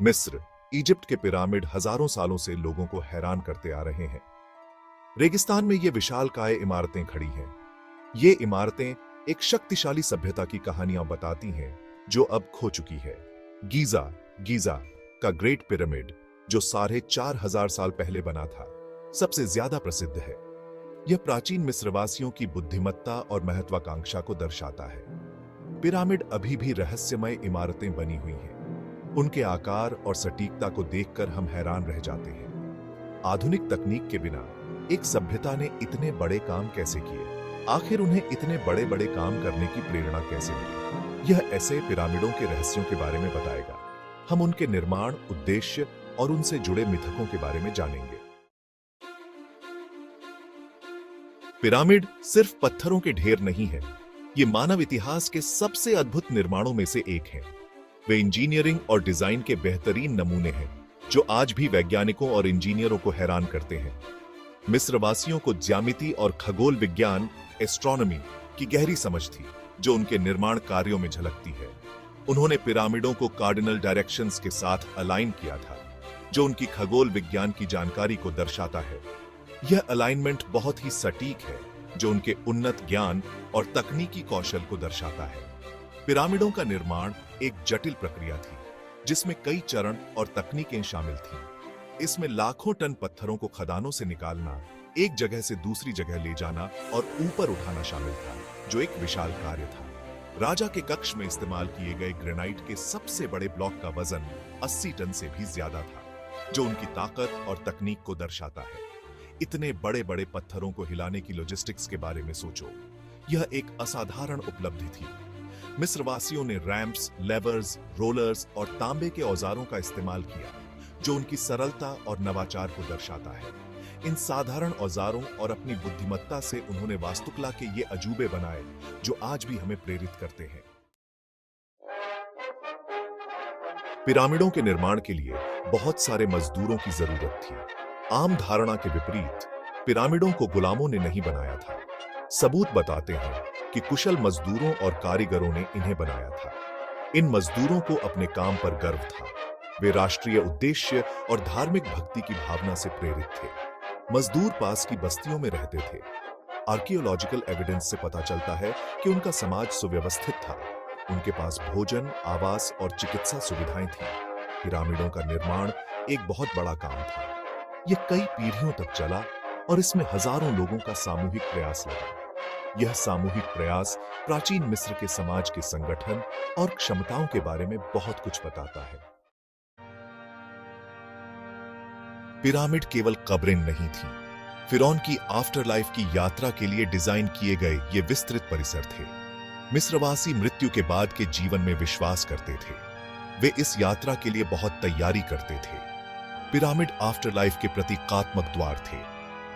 मिस्र, इजिप्ट के पिरामिड हजारों सालों से लोगों को हैरान करते आ रहे हैं। रेगिस्तान में ये विशालकाय इमारतें खड़ी हैं। ये इमारतें एक शक्तिशाली सभ्यता की कहानियां बताती हैं जो अब खो चुकी है। गीजा का ग्रेट पिरामिड, जो 4,500 साल पहले बना था, सबसे ज्यादा प्रसिद्ध है। यह प्राचीन मिस्रवासियों की बुद्धिमत्ता और महत्वाकांक्षा को दर्शाता है। पिरामिड अभी भी रहस्यमय इमारतें बनी हुई हैं। उनके आकार और सटीकता को देखकर हम हैरान रह जाते हैं। आधुनिक तकनीक के बिना एक सभ्यता ने इतने बड़े काम कैसे किए? आखिर उन्हें इतने बड़े बड़े काम करने की प्रेरणा कैसे मिली? यह ऐसे पिरामिडों के रहस्यों के बारे में बताएगा। हम उनके निर्माण, उद्देश्य और उनसे जुड़े मिथकों के बारे में जानेंगे। पिरामिड सिर्फ पत्थरों के ढेर नहीं है, ये मानव इतिहास के सबसे अद्भुत निर्माणों में से एक है। वे इंजीनियरिंग और डिजाइन के बेहतरीन नमूने हैं, जो आज भी वैज्ञानिकों और इंजीनियरों को हैरान करते हैं। मिस्रवासियों को ज्यामिति और खगोल विज्ञान, एस्ट्रोनॉमी की गहरी समझ थी, जो उनके निर्माण कार्यों में झलकती है। उन्होंने पिरामिडों को कार्डिनल डायरेक्शंस के साथ अलाइन किया था, जो उनकी खगोल विज्ञान की जानकारी को दर्शाता है। यह अलाइनमेंट बहुत ही सटीक है, जो उनके उन्नत ज्ञान और तकनीकी कौशल को दर्शाता है। पिरामिडों का निर्माण एक जटिल प्रक्रिया थी, जिसमें कई चरण और तकनीकें शामिल थीं। इसमें लाखों टन पत्थरों को खदानों से निकालना, एक जगह से दूसरी जगह ले जाना और ऊपर उठाना शामिल था, जो एक विशाल कार्य था। राजा के कक्ष में इस्तेमाल किए गए ग्रेनाइट के सबसे बड़े ब्लॉक का वजन 80 टन से भी ज्यादा था, जो उनकी ताकत और तकनीक को दर्शाता है। इतने बड़े बड़े पत्थरों को हिलाने की लॉजिस्टिक्स के बारे में सोचो। यह एक असाधारण उपलब्धि थी। मिस्रवासियों ने रैंप्स, लेवर्स, रोलर्स और तांबे के औजारों का इस्तेमाल किया, जो उनकी सरलता और नवाचार को दर्शाता है। इन साधारण औजारों और अपनी बुद्धिमत्ता से उन्होंने वास्तुकला के ये अजूबे बनाए, जो आज भी हमें प्रेरित करते हैं। पिरामिडों के निर्माण के लिए बहुत सारे मजदूरों की जरूरत थी। आम धारणा के विपरीत, पिरामिडों को गुलामों ने नहीं बनाया था। सबूत बताते हैं कि कुशल मजदूरों और कारीगरों ने इन्हें बनाया था। इन मजदूरों को अपने काम पर गर्व था। वे राष्ट्रीय उद्देश्य और धार्मिक भक्ति की भावना से प्रेरित थे। मजदूर पास की बस्तियों में रहते थे। आर्कियोलॉजिकल एविडेंस से पता चलता है कि उनका समाज सुव्यवस्थित था। उनके पास भोजन, आवास और चिकित्सा सुविधाएं थीं। पिरामिडों का निर्माण एक बहुत बड़ा काम था। यह कई पीढ़ियों तक चला और इसमें हजारों लोगों का सामूहिक प्रयास लगा। यह सामूहिक प्रयास प्राचीन मिस्र के समाज के संगठन और क्षमताओं के बारे में बहुत कुछ बताता है। पिरामिड केवल कब्रें नहीं थीं। फिरौन की आफ्टर लाइफ की यात्रा के लिए डिजाइन किए गए ये विस्तृत परिसर थे। मिस्रवासी मृत्यु के बाद के जीवन में विश्वास करते थे। वे इस यात्रा के लिए बहुत तैयारी करते थे। पिरामिड आफ्टर लाइफ के प्रतीकात्मक द्वार थे।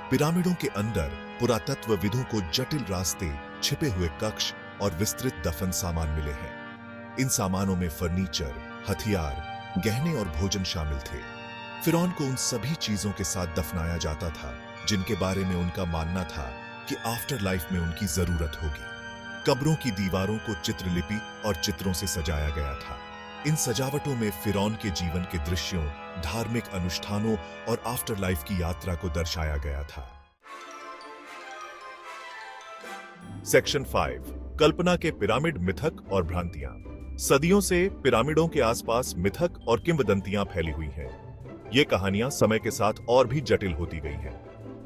पिरामिडों के अंदर पुरातत्वविदों को जटिल रास्ते, छिपे हुए कक्ष और विस्तृत दफन सामान मिले हैं। इन सामानों में फर्नीचर, हथियार, गहने और भोजन शामिल थे। फिरौन को उन सभी चीजों के साथ दफनाया जाता था जिनके बारे में उनका मानना था कि आफ्टर लाइफ में उनकी जरूरत होगी। कब्रों की दीवारों को चित्रलिपि और चित्रों से सजाया गया था। इन सजावटों में फिरौन के जीवन के दृश्यों, धार्मिक अनुष्ठानों और आफ्टर लाइफ की यात्रा को दर्शाया गया था। सेक्शन 5, कल्पना के पिरामिड मिथक और भ्रांतियां। सदियों से पिरामिडों के आसपास मिथक और किंवदंतियां फैली हुई हैं। ये कहानियां समय के साथ और भी जटिल होती गई हैं।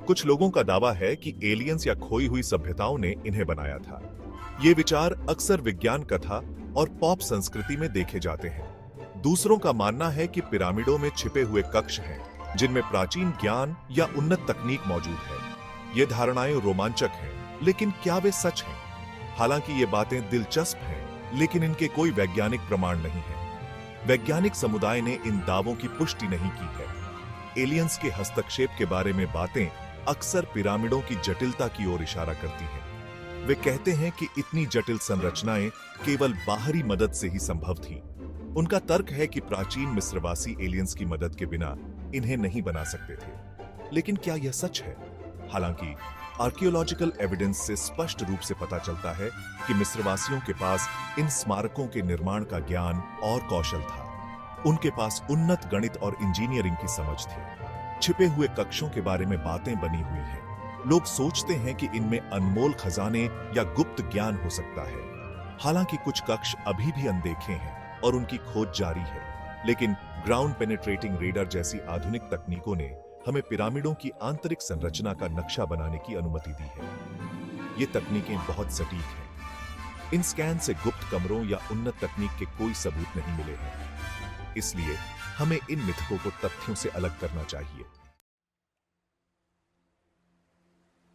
कुछ लोगों का दावा है कि एलियंस या खोई हुई सभ्यताओं ने इन्हें बनाया था। ये विचार अक्सर विज्ञान कथा और पॉप संस्कृति में देखे जाते हैं। दूसरों का मानना है कि पिरामिडों में छिपे हुए कक्ष हैं, जिनमें प्राचीन ज्ञान या उन्नत तकनीक मौजूद है। ये धारणाएं रोमांचक हैं, लेकिन क्या वे सच हैं? हालांकि ये बातें दिलचस्प हैं, लेकिन इनके कोई वैज्ञानिक प्रमाण नहीं है। वैज्ञानिक समुदाय ने इन दावों की पुष्टि नहीं की है। एलियंस के हस्तक्षेप के बारे में बातें अक्सर पिरामिडों की जटिलता की ओर इशारा करती हैं। वे कहते हैं कि इतनी जटिल संरचनाएं केवल बाहरी मदद से ही संभव थीं। उनका तर्क है कि प्राचीन मिस्रवासी एलियंस की मदद के बिना इन्हें नहीं बना सकते थे। लेकिन क्या यह सच है? हालांकि आर्कियोलॉजिकल एविडेंस से स्पष्ट रूप से पता चलता है कि मिस्रवासियों के पास इन स्मारकों के निर्माण का ज्ञान और कौशल था। उनके पास उन्नत गणित और इंजीनियरिंग की समझ थी। छिपे हुए कक्षों के बारे में बातें बनी हुई हैं। लोग सोचते हैं कि इनमें अनमोल खजाने या गुप्त ज्ञान हो सकता है। हालांकि कुछ कक्ष अभी भी अनदेखे हैं और उनकी खोज जारी है, लेकिन ग्राउंड पेनिट्रेटिंग रेडर जैसी आधुनिक तकनीकों ने हमें पिरामिडों की आंतरिक संरचना का नक्शा बनाने की अनुमति दी है। ये तकनीकें बहुत सटीक हैं। इन स्कैन से गुप्त कमरों या उन्नत तकनीक के कोई सबूत नहीं मिले हैं। इसलिए हमें इन मिथकों को तथ्यों से अलग करना चाहिए।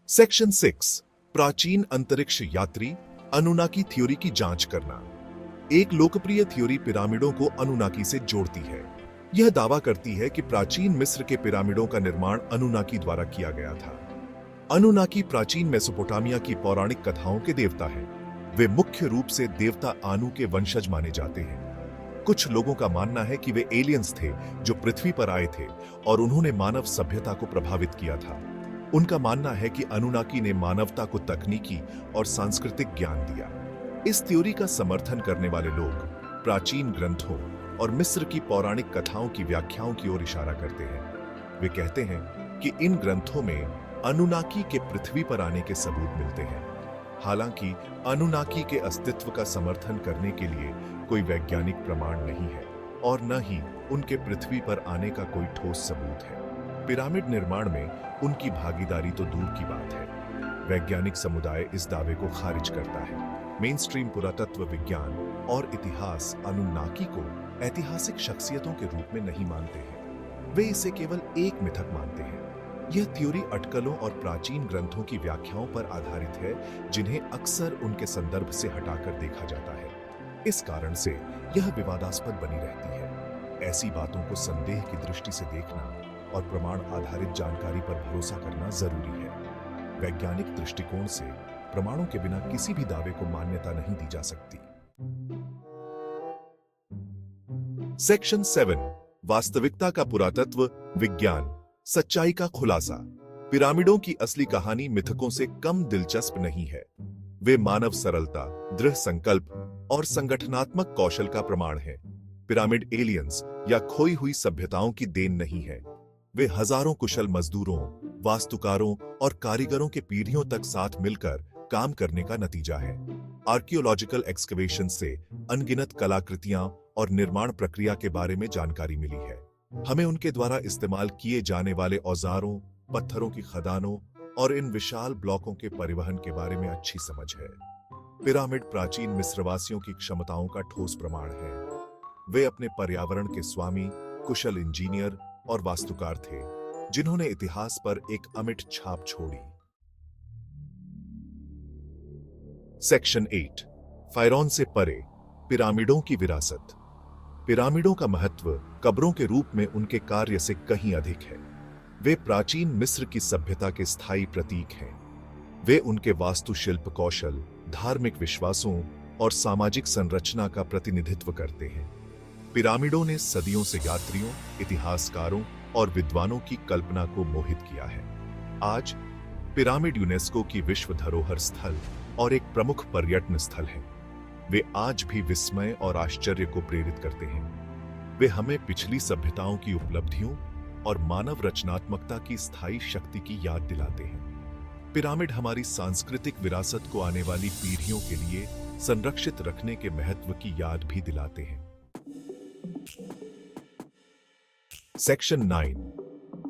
सेक्शन 6, प्राचीन अंतरिक्ष यात्री अनुनाकी थ्योरी की जांच करना। एक लोकप्रिय थ्योरी पिरामिडों को अनुनाकी से जोड़ती है। यह दावा करती है कि प्राचीन मिस्र के पिरामिडों का निर्माण अनुनाकी द्वारा किया गया था। अनुनाकी प्राचीन मेसोपोटामिया की पौराणिक कथाओं के देवता हैं। वे मुख्य रूप से देवता आनू के वंशज माने जाते हैं। कुछ लोगों का मानना है कि वे एलियंस थे जो पृथ्वी पर आए थे और उन्होंने मानव सभ्यता को प्रभावित किया था। उनका मानना है कि अनुनाकी ने मानवता को तकनीकी और सांस्कृतिक ज्ञान दिया। इस थ्योरी का समर्थन करने वाले लोग प्राचीन ग्रंथों और मिस्र की पौराणिक कथाओं की व्याख्याओं की ओर इशारा करते हैं। वे कहते हैं कि इन ग्रंथों में अनुनाकी के पृथ्वी पर आने के सबूत मिलते हैं। हालांकि अनुनाकी के अस्तित्व का समर्थन करने के लिए कोई वैज्ञानिक प्रमाण नहीं है और न ही उनके पृथ्वी पर आने का कोई ठोस सबूत है। पिरामिड निर्माण में उनकी भागीदारी तो दूर की बात है। वैज्ञानिक समुदाय इस दावे को खारिज करता है। मेन स्ट्रीम पुरातत्व विज्ञान और इतिहास अनुनाकी को ऐतिहासिक शख्सियतों के रूप में नहीं मानते हैं। वे इसे केवल एक मिथक मानते हैं। यह थ्योरी अटकलों और प्राचीन ग्रंथों की व्याख्याओं पर आधारित है, जिन्हें अक्सर उनके संदर्भ से हटाकर देखा जाता है। इस कारण से यह विवादास्पद बनी रहती है। ऐसी बातों को संदेह की दृष्टि से देखना और प्रमाण आधारित जानकारी पर भरोसा करना जरूरी है। वैज्ञानिक दृष्टिकोण से प्रमाणों के बिना किसी भी दावे को मान्यता नहीं दी जा सकती। सेक्शन 7, वास्तविकता का पुरातत्व विज्ञान, सच्चाई का खुलासा। पिरामिडों की असली कहानी मिथकों से कम दिलचस्प नहीं है। वे मानव सरलता, दृढ़ संकल्प और संगठनात्मक कौशल का प्रमाण है। पिरामिड एलियंस या खोई हुई सभ्यताओं की देन नहीं है। वे हजारों कुशल मजदूरों, वास्तुकारों और कारीगरों के पीढ़ियों तक साथ मिलकर काम करने का नतीजा है। आर्कियोलॉजिकल एक्सकवेशन से अनगिनत कलाकृतियां और निर्माण प्रक्रिया के बारे में जानकारी मिली है। हमें उनके द्वारा इस्तेमाल किए जाने वाले औजारों, पत्थरों की खदानों और इन विशाल ब्लॉकों के परिवहन के बारे में अच्छी समझ है। पिरामिड प्राचीन मिस्रवासियों की क्षमताओं का ठोस प्रमाण है। वे अपने पर्यावरण के स्वामी, कुशल इंजीनियर और वास्तुकार थे, जिन्होंने इतिहास पर एक अमिट छाप छोड़ी। सेक्शन 8, फायरॉन से परे, पिरामिडों की विरासत। पिरामिडों का महत्व कब्रों के रूप में उनके कार्य से कहीं अधिक है। वे प्राचीन मिस्र की सभ्यता के स्थायी प्रतीक हैं। वे उनके वास्तुशिल्प कौशल, धार्मिक विश्वासों और सामाजिक संरचना का प्रतिनिधित्व करते हैं। पिरामिडों ने सदियों से यात्रियों, इतिहासकारों और विद्वानों की कल्पना को मोहित किया है। आज पिरामिड यूनेस्को की विश्व धरोहर स्थल और एक प्रमुख पर्यटन स्थल है। वे आज भी विस्मय और आश्चर्य को प्रेरित करते हैं। वे हमें पिछली सभ्यताओं की उपलब्धियों और मानव रचनात्मकता की स्थायी शक्ति की याद दिलाते हैं। पिरामिड हमारी सांस्कृतिक विरासत को आने वाली पीढ़ियों के लिए संरक्षित रखने के महत्व की याद भी दिलाते हैं। सेक्शन 9,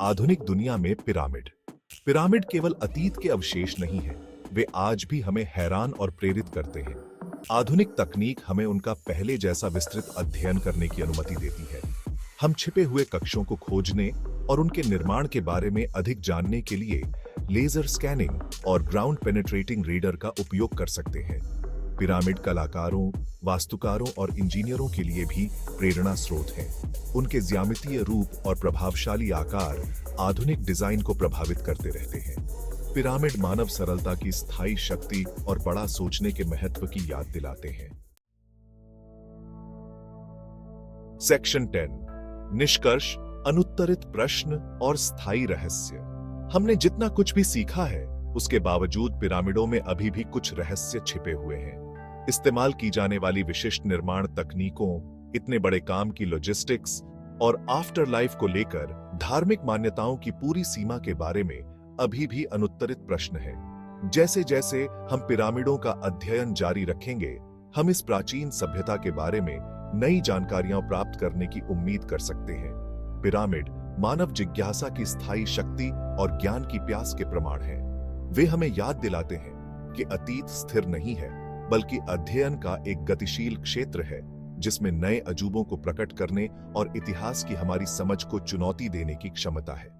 आधुनिक दुनिया में पिरामिड। पिरामिड केवल अतीत के अवशेष नहीं हैं, वे आज भी हमें हैरान और प्रेरित करते हैं। आधुनिक तकनीक हमें उनका पहले जैसा विस्तृत अध्ययन करने की अनुमति देती है। हम छिपे हुए कक्षों को खोजने और उनके निर्माण के बारे में अधिक जानने के लिए लेजर स्कैनिंग और ग्राउंड पेनिट्रेटिंग रेडर का उपयोग कर सकते हैं। पिरामिड कलाकारों, वास्तुकारों और इंजीनियरों के लिए भी प्रेरणा स्रोत हैं। उनके ज्यामितीय रूप और प्रभावशाली आकार आधुनिक डिजाइन को प्रभावित करते रहते हैं। पिरामिड मानव सरलता की स्थायी शक्ति और बड़ा सोचने के महत्व की याद दिलाते हैं। सेक्शन 10, निष्कर्ष, अनुत्तरित प्रश्न और स्थायी रहस्य। हमने जितना कुछ भी सीखा है, उसके बावजूद पिरामिडों में अभी भी कुछ रहस्य छिपे हुए हैं। इस्तेमाल की जाने वाली विशिष्ट निर्माण तकनीकों, इतने बड़े काम की लॉजिस्टिक्स और आफ्टर लाइफ को लेकर धार्मिक मान्यताओं की पूरी सीमा के बारे में अभी भी अनुत्तरित प्रश्न है। जैसे जैसे हम पिरामिडों का अध्ययन जारी रखेंगे, हम इस प्राचीन सभ्यता के बारे में नई जानकारियां प्राप्त करने की उम्मीद कर सकते हैं। पिरामिड मानव जिज्ञासा की स्थायी शक्ति और ज्ञान की प्यास के प्रमाण हैं। वे हमें याद दिलाते हैं कि अतीत स्थिर नहीं है, बल्कि अध्ययन का एक गतिशील क्षेत्र है जिसमें नए अजूबों को प्रकट करने और इतिहास की हमारी समझ को चुनौती देने की क्षमता है।